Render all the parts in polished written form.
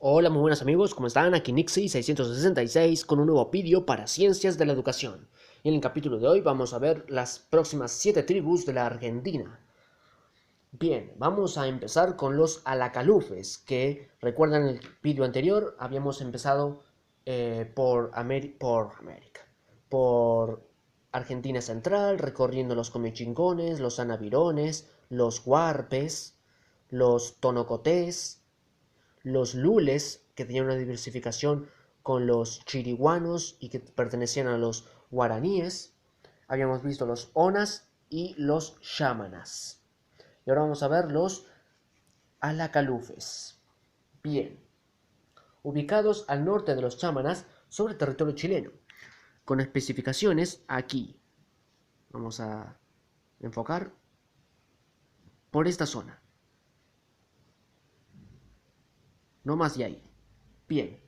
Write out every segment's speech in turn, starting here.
Hola, muy buenos amigos, ¿cómo están? Aquí Nixie666 con un nuevo vídeo para Ciencias de la Educación. Y en el capítulo de hoy vamos a ver las próximas 7 tribus de la Argentina. Bien, vamos a empezar con los Alacalufes, que recuerdan el vídeo anterior, habíamos empezado por Argentina Central, recorriendo los Comechingones, los Anavirones, los Huarpes, los Tonocotés, los lules, que tenían una diversificación con los chiriguanos y que pertenecían a los guaraníes. Habíamos visto los onas y los yámanas. Y ahora vamos a ver los alacalufes. Bien, ubicados al norte de los yámanas sobre el territorio chileno, con especificaciones aquí. Vamos a enfocar por esta zona. No más de ahí. Bien,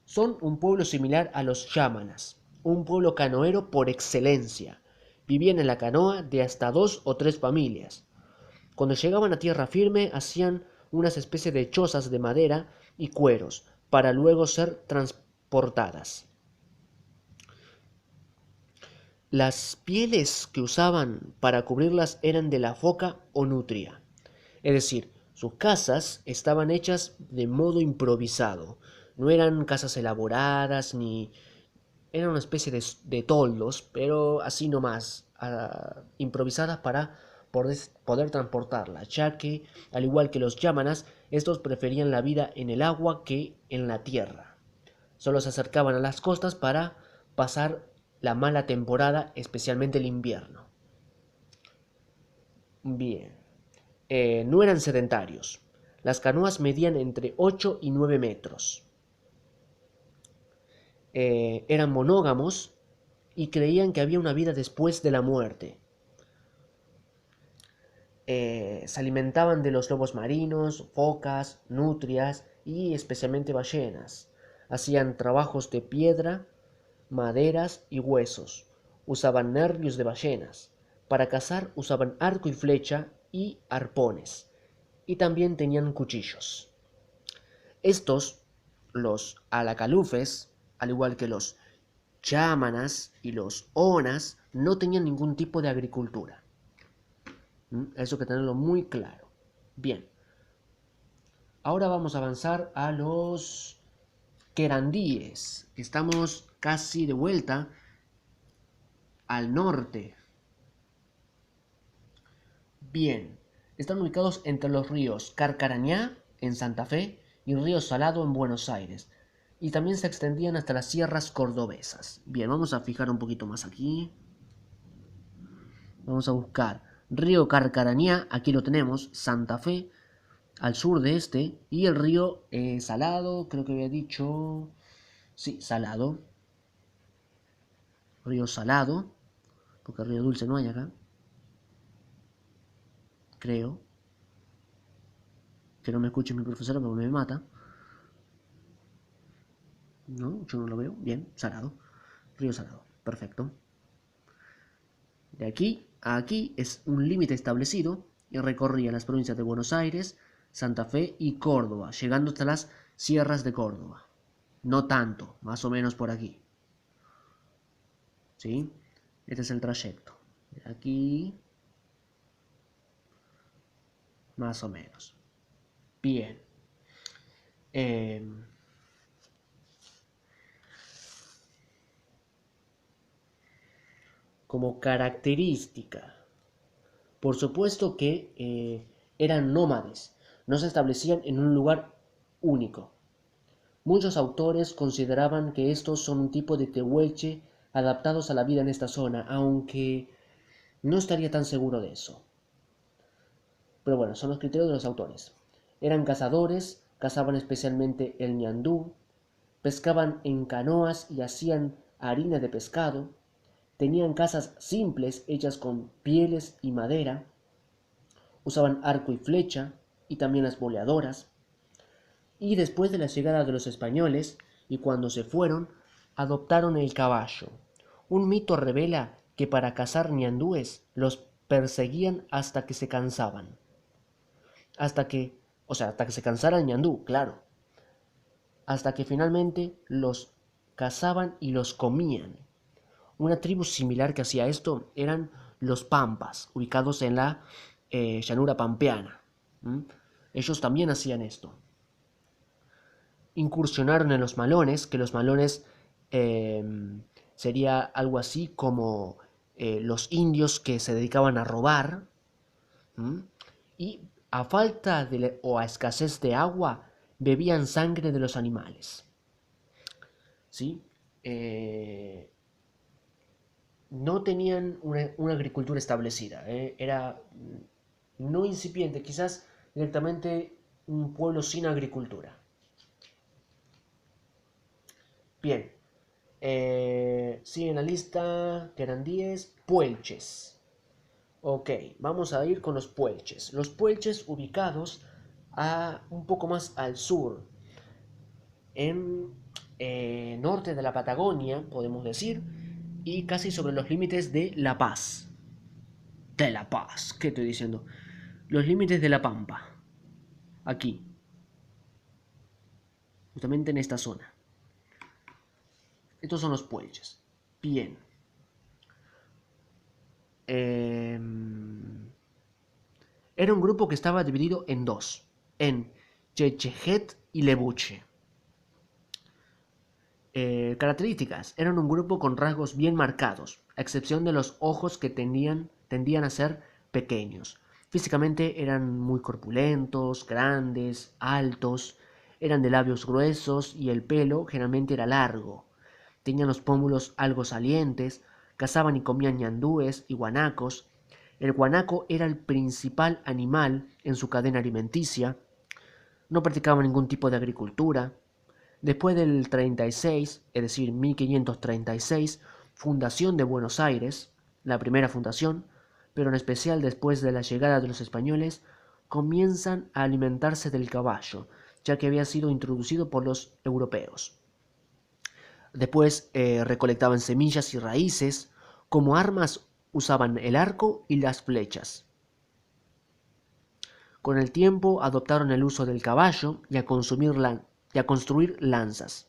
son un pueblo similar a los yámanas, un pueblo canoero por excelencia. Vivían en la canoa de hasta 2 o 3 familias. Cuando llegaban a tierra firme hacían unas especies de chozas de madera y cueros para luego ser transportadas. Las pieles que usaban para cubrirlas eran de la foca o nutria. Es decir, sus casas estaban hechas de modo improvisado. No eran casas elaboradas ni... Eran una especie de toldos, pero así nomás, improvisadas para poder transportarla, ya que, al igual que los yámanas, estos preferían la vida en el agua que en la tierra. Solo se acercaban a las costas para pasar la mala temporada, especialmente el invierno. Bien, no eran sedentarios. Las canoas medían entre 8 y 9 metros. Eran monógamos y creían que había una vida después de la muerte. Se alimentaban de los lobos marinos, focas, nutrias y especialmente ballenas. Hacían trabajos de piedra, maderas y huesos. Usaban nervios de ballenas. Para cazar usaban arco y flecha y arpones. Y también tenían cuchillos. Estos, los alacalufes, al igual que los chámanas y los onas, no tenían ningún tipo de agricultura. Eso hay que tenerlo muy claro. Bien, ahora vamos a avanzar a los querandíes. Estamos casi de vuelta al norte. Bien, están ubicados entre los ríos Carcarañá en Santa Fe y Río Salado en Buenos Aires. Y también se extendían hasta las sierras cordobesas. Bien, vamos a fijar un poquito más aquí. Vamos a buscar río Carcarañá, aquí lo tenemos, Santa Fe, al sur de este, y el río Salado, creo que había dicho, sí, Salado, río Salado, porque río Dulce no hay acá, creo, que no me escuche mi profesora porque me mata, no, yo no lo veo, bien, Salado, río Salado, perfecto. De aquí a aquí es un límite establecido y recorría las provincias de Buenos Aires, Santa Fe y Córdoba, llegando hasta las sierras de Córdoba. No tanto, más o menos por aquí. ¿Sí? Este es el trayecto. De aquí, más o menos. Bien. Eh, como característica, por supuesto que eran nómades, no se establecían en un lugar único. Muchos autores consideraban que estos son un tipo de tehuelche adaptados a la vida en esta zona, aunque no estaría tan seguro de eso. Pero bueno, son los criterios de los autores. Eran cazadores, cazaban especialmente el ñandú, pescaban en canoas y hacían harina de pescado, tenían casas simples hechas con pieles y madera, usaban arco y flecha y también las boleadoras, y después de la llegada de los españoles y cuando se fueron, adoptaron el caballo. Un mito revela que para cazar ñandúes los perseguían hasta que se cansaban. Hasta que se cansara el ñandú, claro. hasta que finalmente los cazaban y los comían. Una tribu similar que hacía esto eran los Pampas, ubicados en la llanura pampeana. ¿Mm? Ellos también hacían esto. Incursionaron en los malones, que los malones eh, sería algo así como los indios que se dedicaban a robar. ¿Mm? Y a falta o a escasez de agua, bebían sangre de los animales. ¿Sí? Eh, no tenían una agricultura establecida, era no incipiente, quizás directamente un pueblo sin agricultura. Bien, sigue en la lista, que eran 10 puelches. Ok, vamos a ir con los puelches. Los puelches ubicados un poco más al sur, en norte de la Patagonia, podemos decir, y casi sobre los límites de La Paz. De La Paz, ¿qué estoy diciendo? Los límites de la Pampa, aquí, justamente en esta zona. Estos son los puelches. Bien. Eh, Era un grupo que estaba dividido en dos, en Chechejet y Lebuche. Características. Eran un grupo con rasgos bien marcados, a excepción de los ojos que tendían a ser pequeños. Físicamente eran muy corpulentos, grandes, altos, eran de labios gruesos y el pelo generalmente era largo. Tenían los pómulos algo salientes, cazaban y comían ñandúes y guanacos. El guanaco era el principal animal en su cadena alimenticia. No practicaban ningún tipo de agricultura. Después del 36, es decir, 1536, fundación de Buenos Aires, la primera fundación, pero en especial después de la llegada de los españoles, comienzan a alimentarse del caballo, ya que había sido introducido por los europeos. Después recolectaban semillas y raíces. Como armas usaban el arco y las flechas. Con el tiempo adoptaron el uso del caballo y a construir lanzas.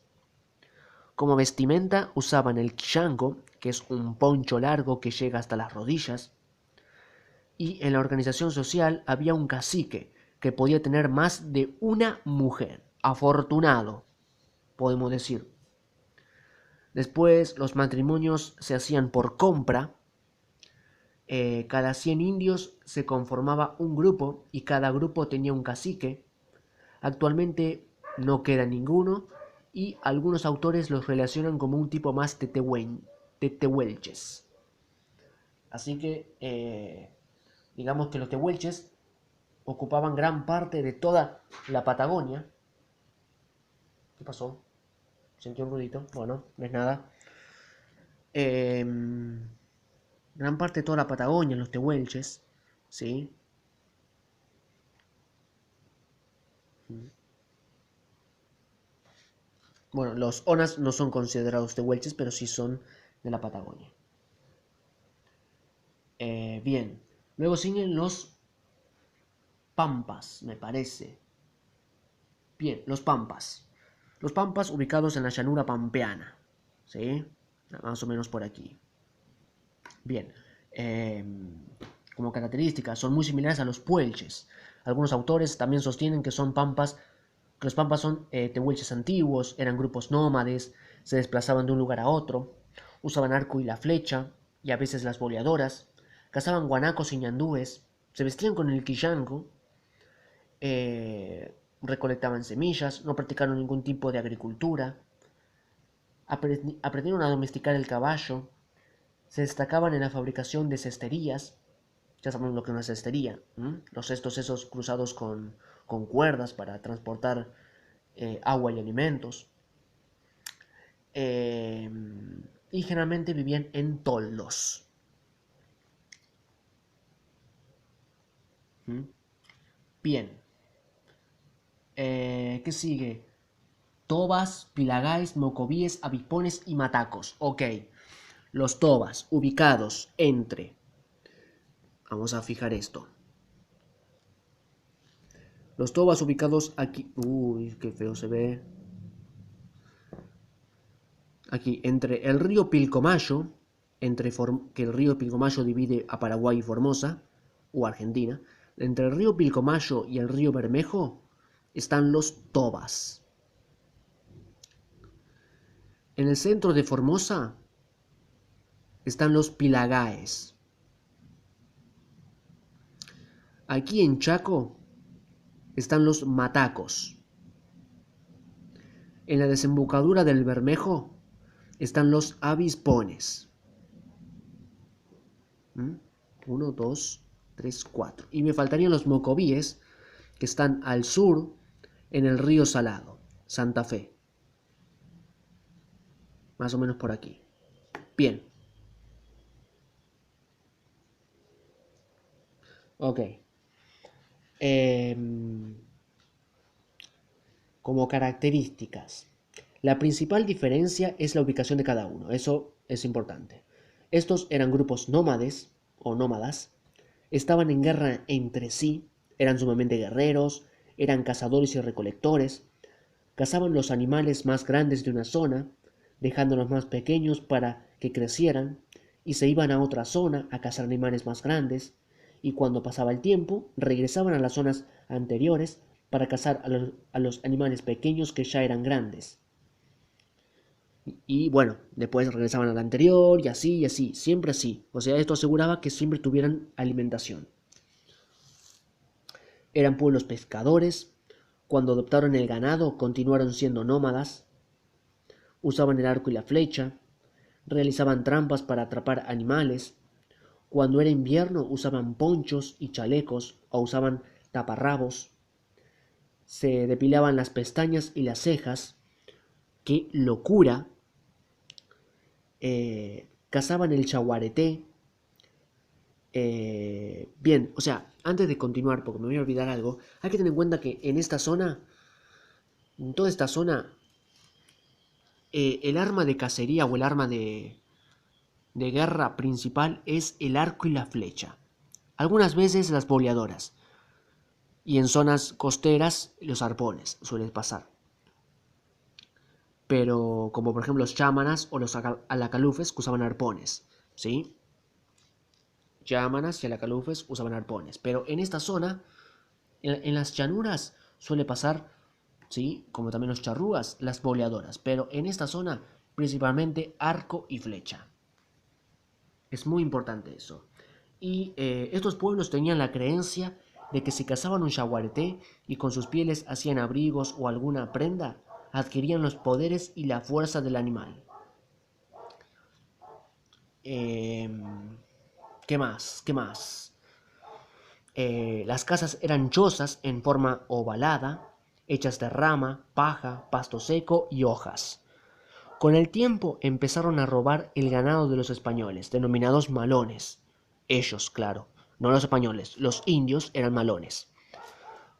Como vestimenta usaban el quillango, que es un poncho largo que llega hasta las rodillas. Y en la organización social había un cacique que podía tener más de una mujer. Afortunado, podemos decir. Después los matrimonios se hacían por compra. Cada 100 indios se conformaba un grupo y cada grupo tenía un cacique. Actualmente no queda ninguno y algunos autores los relacionan como un tipo más de tehuelches. Así que digamos que los tehuelches ocupaban gran parte de toda la Patagonia. ¿Qué pasó? Sentí un ruidito. Bueno, no es nada. Eh, Gran parte de toda la Patagonia, los tehuelches, ¿sí? Bueno, los onas no son considerados tehuelches, pero sí son de la Patagonia. Bien, luego siguen los pampas, me parece. Bien, los pampas. Los pampas ubicados en la llanura pampeana, ¿sí? Más o menos por aquí. Bien, eh, como características son muy similares a los puelches. Algunos autores también sostienen que los pampas son tehuelches antiguos, eran grupos nómades, se desplazaban de un lugar a otro, usaban arco y la flecha, y a veces las boleadoras, cazaban guanacos y ñandúes, se vestían con el quillango, recolectaban semillas, no practicaron ningún tipo de agricultura, aprendieron a domesticar el caballo, se destacaban en la fabricación de cesterías. Ya sabemos lo que es una cestería, ¿m? Los cestos esos cruzados con cuerdas para transportar agua y alimentos. Eh, y generalmente vivían en toldos. ¿M? Bien. ¿Qué sigue? Tobas, pilagais, mocovíes, avipones y matacos. Ok. Los tobas, ubicados entre... Vamos a fijar esto. Los tobas ubicados aquí... Uy, qué feo se ve. aquí, entre el río Pilcomayo, que el río Pilcomayo divide a Paraguay y Formosa, o Argentina, entre el río Pilcomayo y el río Bermejo están los Tobas. En el centro de Formosa están los Pilagaes. Aquí en Chaco están los Matacos. En la desembocadura del Bermejo están los Avispones. 1, 2, 3, 4. Y me faltarían los Mocovíes, que están al sur en el río Salado, Santa Fe. Más o menos por aquí. Bien. Ok. Como características. La principal diferencia es la ubicación de cada uno. Eso es importante. Estos eran grupos nómades o nómadas. Estaban en guerra entre sí. Eran sumamente guerreros. Eran cazadores y recolectores. Cazaban los animales más grandes de una zona, dejando los más pequeños para que crecieran, y se iban a otra zona a cazar animales más grandes, y cuando pasaba el tiempo, regresaban a las zonas anteriores para cazar a los animales pequeños que ya eran grandes. Y bueno, después regresaban a la anterior, y así, siempre así. O sea, esto aseguraba que siempre tuvieran alimentación. Eran pueblos pescadores. Cuando adoptaron el ganado, continuaron siendo nómadas. Usaban el arco y la flecha, realizaban trampas para atrapar animales. Cuando era invierno usaban ponchos y chalecos o usaban taparrabos. Se depilaban las pestañas y las cejas. ¡Qué locura! Cazaban el yaguareté. Bien, o sea, antes de continuar, porque me voy a olvidar algo, hay que tener en cuenta que en esta zona, en toda esta zona, el arma de cacería o el arma de guerra principal es el arco y la flecha. Algunas veces las boleadoras. Y en zonas costeras los arpones suelen pasar. Pero como por ejemplo los chámanas o los alacalufes que usaban arpones. ¿Sí? Chámanas y alacalufes usaban arpones. Pero en esta zona, en las llanuras, suele pasar, ¿sí? Como también los charrúas, las boleadoras. Pero en esta zona, principalmente arco y flecha. Es muy importante eso. Y estos pueblos tenían la creencia de que si cazaban un yaguareté y con sus pieles hacían abrigos o alguna prenda, adquirían los poderes y la fuerza del animal. ¿Qué más? ¿Qué más? Las casas eran chozas en forma ovalada, hechas de rama, paja, pasto seco y hojas. Con el tiempo empezaron a robar el ganado de los españoles, denominados malones. Ellos, claro, no los españoles, los indios eran malones.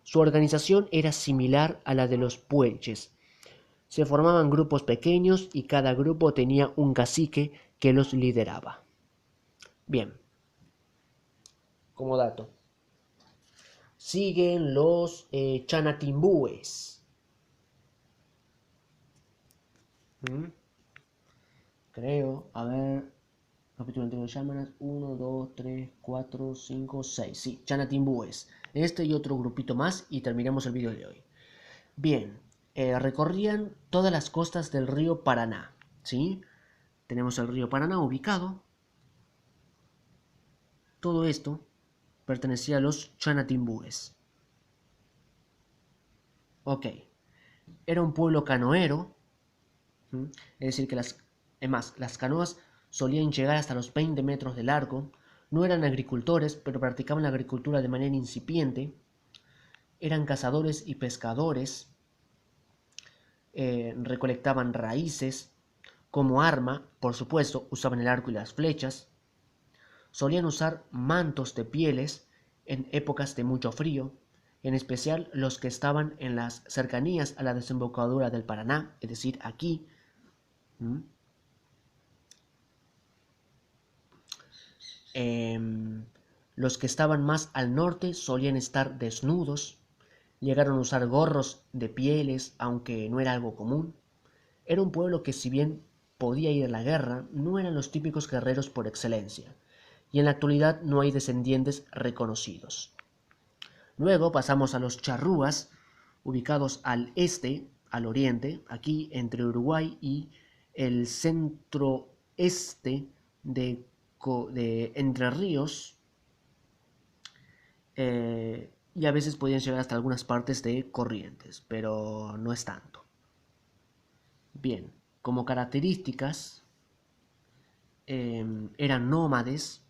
Su organización era similar a la de los puelches. Se formaban grupos pequeños y cada grupo tenía un cacique que los lideraba. Bien, como dato. Siguen los chanatimbúes. Creo, a ver, capítulo anterior de Llamanas, 1, 2, 3, 4, 5, 6. Sí, chanatimbúes. Este y otro grupito más y terminamos el vídeo de hoy. Bien, recorrían todas las costas del río Paraná. ¿Sí? Tenemos el río Paraná ubicado. Todo esto pertenecía a los chanatimbúes. Ok. Era un pueblo canoero. Es decir, que las canoas solían llegar hasta los 20 metros de largo. No eran agricultores, pero practicaban la agricultura de manera incipiente. Eran cazadores y pescadores. Recolectaban raíces. Como arma, por supuesto, usaban el arco y las flechas. Solían usar mantos de pieles en épocas de mucho frío, en especial los que estaban en las cercanías a la desembocadura del Paraná, es decir, aquí. Los que estaban más al norte solían estar desnudos. Llegaron a usar gorros de pieles, aunque no era algo común. Era un pueblo que, si bien podía ir a la guerra no eran los típicos guerreros por excelencia, y en la actualidad no hay descendientes reconocidos. Luego pasamos a los charrúas, ubicados al este, al oriente, aquí entre Uruguay y el centro-este de Entre Ríos, y a veces podían llegar hasta algunas partes de Corrientes, pero no es tanto. Bien, como características, eran nómades,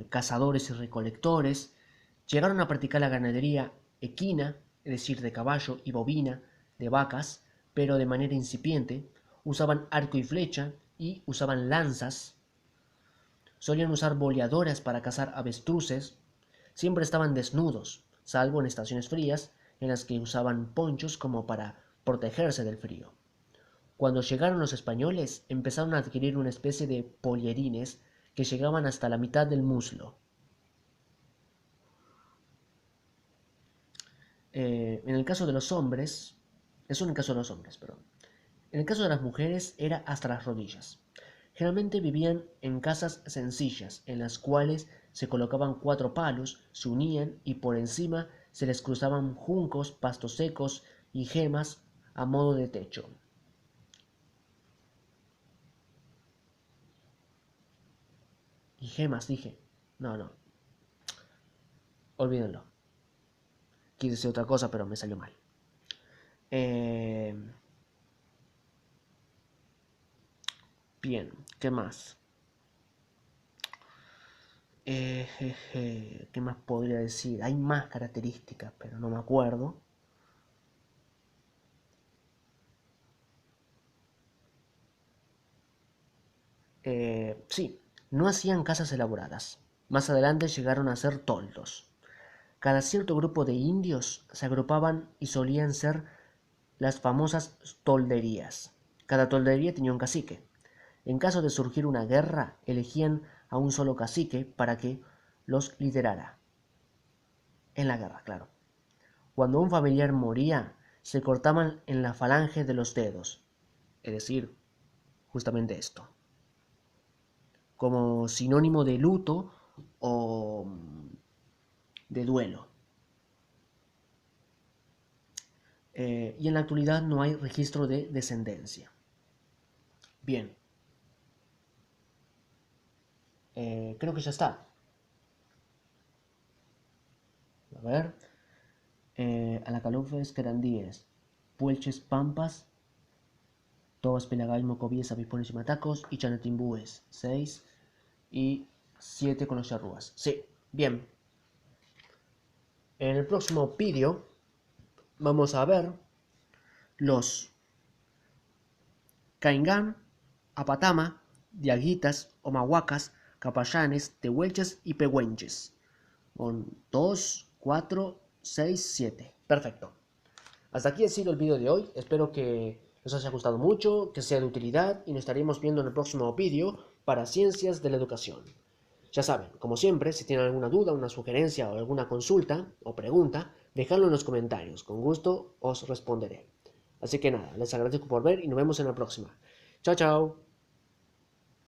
cazadores y recolectores, llegaron a practicar la ganadería equina, es decir, de caballo y bovina, de vacas, pero de manera incipiente, usaban arco y flecha y usaban lanzas, solían usar boleadoras para cazar avestruces, siempre estaban desnudos, salvo en estaciones frías, en las que usaban ponchos como para protegerse del frío. Cuando llegaron los españoles, empezaron a adquirir una especie de pollerines que llegaban hasta la mitad del muslo. En el caso de los hombres, eso en el caso de los hombres, perdón. En el caso de las mujeres era hasta las rodillas. Generalmente vivían en casas sencillas, en las cuales se colocaban 4 palos, se unían y por encima se les cruzaban juncos, pastos secos y gemas a modo de techo. Y gemas, dije. No, olvídenlo. Quise decir otra cosa, pero me salió mal. Bien, ¿qué más? ¿Qué más podría decir? Hay más características, pero no me acuerdo. Sí, no hacían casas elaboradas. Más adelante llegaron a ser toldos. Cada cierto grupo de indios se agrupaban y solían ser las famosas tolderías. Cada toldería tenía un cacique. En caso de surgir una guerra, elegían a un solo cacique para que los liderara. En la guerra, claro. Cuando un familiar moría, se cortaban en la falange de los dedos. Es decir, justamente esto. Como sinónimo de luto o de duelo. Y en la actualidad no hay registro de descendencia. Bien, creo que ya está. A ver, Alacalufes, Querandíes, Puelches, Pampas, Tobas, Pelagay, Mocovíes, Avispones y Matacos y Chanatimbúes, 6 y 7 con los charrúas. Sí, bien. En el próximo vídeo vamos a ver los Caingán, Apatama, Diaguitas, Omahuacas, Capallanes, Tehuelches y Pehuenches. Con 2, 4, 6, 7. Perfecto. Hasta aquí ha sido el vídeo de hoy. Espero que les haya gustado mucho, que sea de utilidad y nos estaremos viendo en el próximo vídeo para Ciencias de la Educación. Ya saben, como siempre, si tienen alguna duda, una sugerencia o alguna consulta o pregunta, dejadlo en los comentarios. Con gusto os responderé. Así que nada, les agradezco por ver y nos vemos en la próxima. Chao, chao.